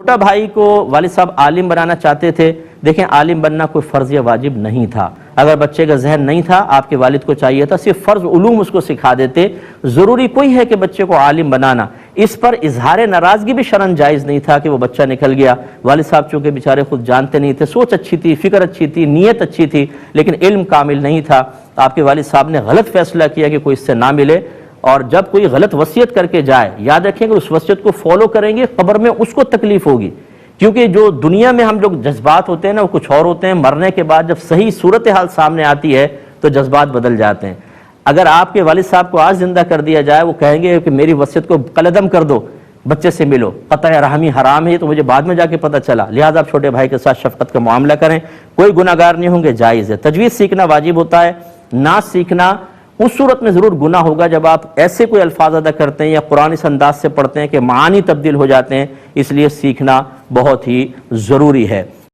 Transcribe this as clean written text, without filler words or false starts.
چھوٹا بھائی کو والد صاحب عالم بنانا چاہتے تھے. دیکھیں عالم بننا کوئی فرض یا واجب نہیں تھا. اگر بچے کا ذہن نہیں تھا آپ کے والد کو چاہیے تھا صرف فرض علوم اس کو سکھا دیتے. ضروری کوئی ہے کہ بچے کو عالم بنانا. اس پر اظہار ناراضگی بھی شرعاً جائز نہیں تھا کہ وہ بچہ نکل گیا. والد صاحب چونکہ بیچارے خود جانتے نہیں تھے, سوچ اچھی تھی, فکر اچھی تھی, نیت اچھی تھی, لیکن علم کامل نہیں تھا. آپ کے والد صاحب نے غلط فیصلہ کیا کہ کوئی اس سے نہ ملے. اور جب کوئی غلط وصیت کر کے جائے, یاد رکھیں کہ اس وصیت کو فالو کریں گے قبر میں اس کو تکلیف ہوگی, کیونکہ جو دنیا میں ہم لوگ جذبات ہوتے ہیں نا وہ کچھ اور ہوتے ہیں. مرنے کے بعد جب صحیح صورتحال سامنے آتی ہے تو جذبات بدل جاتے ہیں. اگر آپ کے والد صاحب کو آج زندہ کر دیا جائے, وہ کہیں گے کہ میری وصیت کو قلعدم کر دو, بچے سے ملو, قطع رحمی حرام ہے, تو مجھے بعد میں جا کے پتہ چلا. لہٰذا آپ چھوٹے بھائی کے ساتھ شفقت کا معاملہ کریں. کوئی گناہ گار نہیں ہوں گے, جائز ہے. تجوید سیکھنا واجب ہوتا ہے. نعت سیکھنا اس صورت میں ضرور گناہ ہوگا جب آپ ایسے کوئی الفاظ ادا کرتے ہیں یا قرآن اس انداز سے پڑھتے ہیں کہ معانی تبدیل ہو جاتے ہیں. اس لیے سیکھنا بہت ہی ضروری ہے.